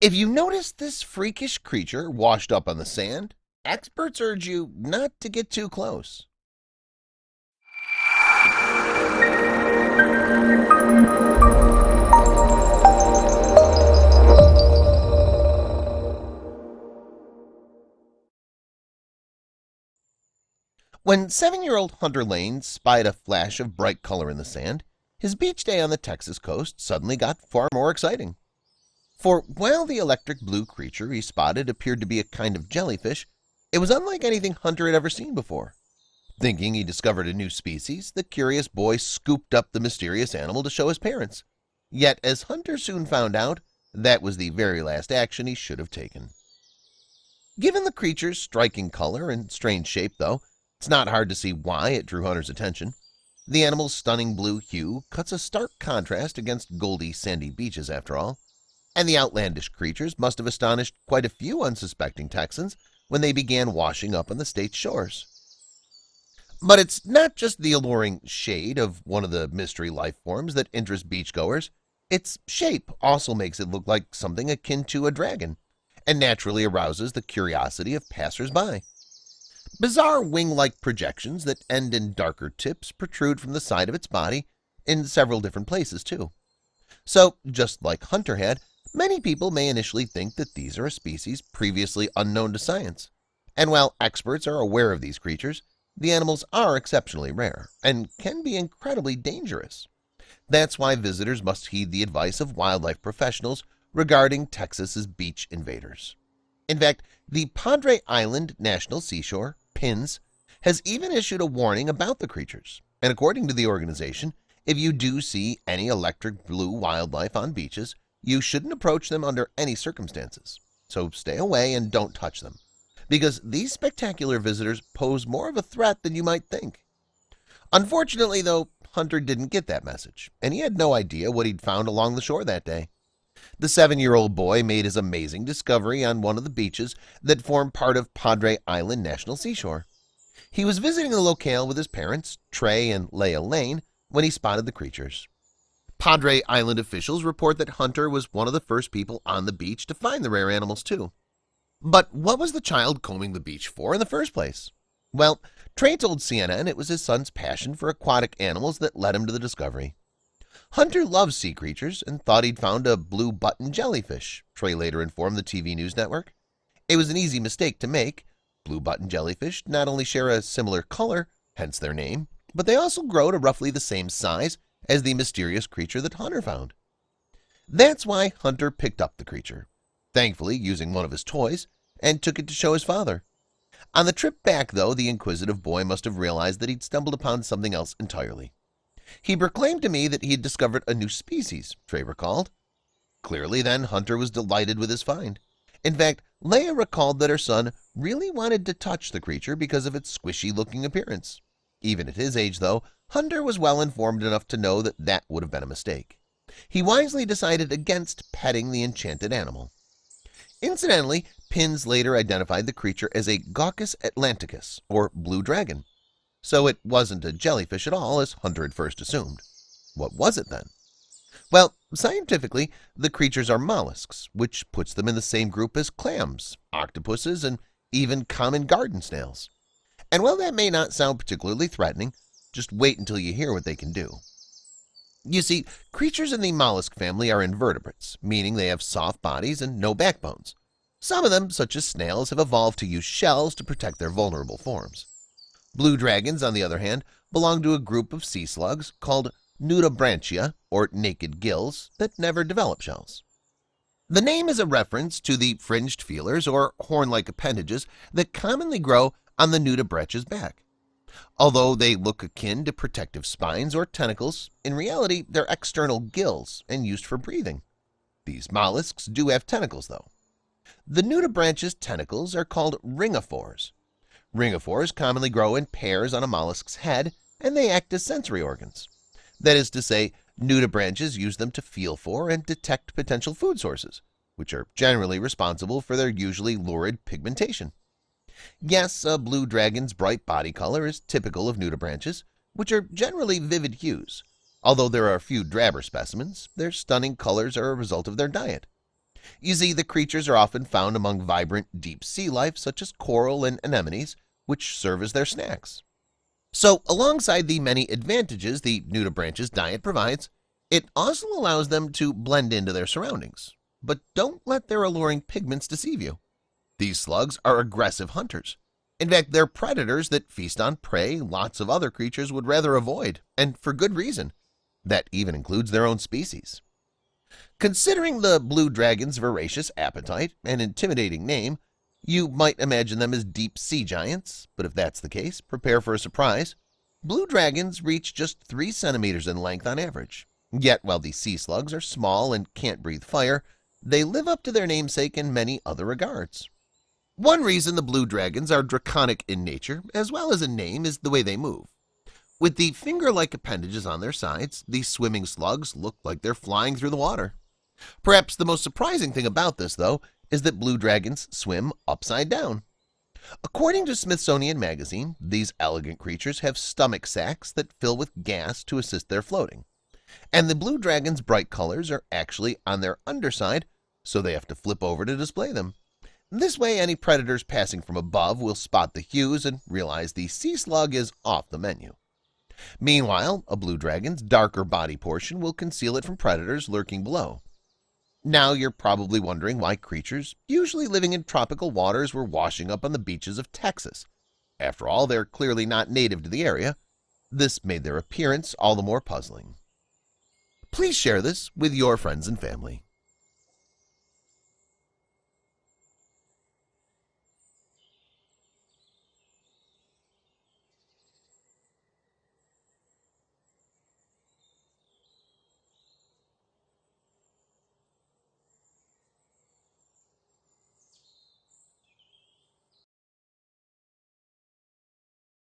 If you notice this freakish creature washed up on the sand, experts urge you not to get too close. When 7-year-old Hunter Lane spied a flash of bright color in the sand, his beach day on the Texas coast suddenly got far more exciting. For while the electric blue creature he spotted appeared to be a kind of jellyfish, it was unlike anything Hunter had ever seen before. Thinking he discovered a new species, the curious boy scooped up the mysterious animal to show his parents. Yet, as Hunter soon found out, that was the very last action he should have taken. Given the creature's striking color and strange shape, though, it's not hard to see why it drew Hunter's attention. The animal's stunning blue hue cuts a stark contrast against goldy, sandy beaches, after all, and the outlandish creatures must have astonished quite a few unsuspecting Texans when they began washing up on the state's shores. But it's not just the alluring shade of one of the mystery life forms that interest beachgoers. Its shape also makes it look like something akin to a dragon, and naturally arouses the curiosity of passers-by. Bizarre wing-like projections that end in darker tips protrude from the side of its body in several different places, too. So, just like Hunter had, many people may initially think that these are a species previously unknown to science. And while experts are aware of these creatures, the animals are exceptionally rare and can be incredibly dangerous. That's why visitors must heed the advice of wildlife professionals regarding Texas's beach invaders. In fact, the Padre Island National Seashore, PINS, has even issued a warning about the creatures, and according to the organization, if you do see any electric blue wildlife on beaches, you shouldn't approach them under any circumstances. So stay away and don't touch them, because these spectacular visitors pose more of a threat than you might think. Unfortunately, though, Hunter didn't get that message, and he had no idea what he'd found along the shore that day. The 7-year-old boy made his amazing discovery on one of the beaches that form part of Padre Island National Seashore. He was visiting the locale with his parents, Trey and Leah Lane, when he spotted the creatures. Padre Island officials report that Hunter was one of the first people on the beach to find the rare animals, too. But what was the child combing the beach for in the first place? Well, Trey told CNN it was his son's passion for aquatic animals that led him to the discovery. Hunter loves sea creatures and thought he'd found a blue-button jellyfish, Trey later informed the TV news network. It was an easy mistake to make. Blue-button jellyfish not only share a similar color, hence their name, but they also grow to roughly the same size as the mysterious creature that Hunter found. That's why Hunter picked up the creature, thankfully using one of his toys, and took it to show his father. On the trip back, though, the inquisitive boy must have realized that he'd stumbled upon something else entirely. He proclaimed to me that he had discovered a new species, Trey recalled. Clearly, then, Hunter was delighted with his find. In fact, Leah recalled that her son really wanted to touch the creature because of its squishy-looking appearance. Even at his age, though, Hunter was well informed enough to know that that would have been a mistake. He wisely decided against petting the enchanted animal. Incidentally, Pins later identified the creature as a Glaucus atlanticus, or blue dragon. So it wasn't a jellyfish at all, as Hunter had first assumed. What was it then? Well, scientifically, the creatures are mollusks, which puts them in the same group as clams, octopuses, and even common garden snails. And while that may not sound particularly threatening, just wait until you hear what they can do. You see, creatures in the mollusk family are invertebrates, meaning they have soft bodies and no backbones. Some of them, such as snails, have evolved to use shells to protect their vulnerable forms. Blue dragons, on the other hand, belong to a group of sea slugs called nudibranchia, or naked gills, that never develop shells. The name is a reference to the fringed feelers or horn-like appendages that commonly grow on the nudibranch's back. Although they look akin to protective spines or tentacles, in reality they're external gills and used for breathing. These mollusks do have tentacles, though. The nudibranch's tentacles are called ringophores. Ringophores commonly grow in pairs on a mollusk's head, and they act as sensory organs. That is to say, nudibranches use them to feel for and detect potential food sources, which are generally responsible for their usually lurid pigmentation. Yes, a blue dragon's bright body color is typical of nudibranches, which are generally vivid hues. Although there are a few drabber specimens, their stunning colors are a result of their diet. You see, the creatures are often found among vibrant deep sea life such as coral and anemones, which serve as their snacks. So, alongside the many advantages the nudibranch's diet provides, it also allows them to blend into their surroundings. But don't let their alluring pigments deceive you. These slugs are aggressive hunters. In fact, they're predators that feast on prey lots of other creatures would rather avoid, and for good reason. That even includes their own species. Considering the blue dragon's voracious appetite and intimidating name, you might imagine them as deep sea giants, but if that's the case, prepare for a surprise. Blue dragons reach just 3 centimeters in length on average. Yet, while these sea slugs are small and can't breathe fire, they live up to their namesake in many other regards. One reason the blue dragons are draconic in nature, as well as in name, is the way they move. With the finger-like appendages on their sides, these swimming slugs look like they're flying through the water. Perhaps the most surprising thing about this, though, is that blue dragons swim upside down. According to Smithsonian Magazine, these elegant creatures have stomach sacs that fill with gas to assist their floating. And the blue dragon's bright colors are actually on their underside, so they have to flip over to display them. This way, any predators passing from above will spot the hues and realize the sea slug is off the menu. Meanwhile, a blue dragon's darker body portion will conceal it from predators lurking below. Now you're probably wondering why creatures, usually living in tropical waters, were washing up on the beaches of Texas. After all, they're clearly not native to the area. This made their appearance all the more puzzling. Please share this with your friends and family.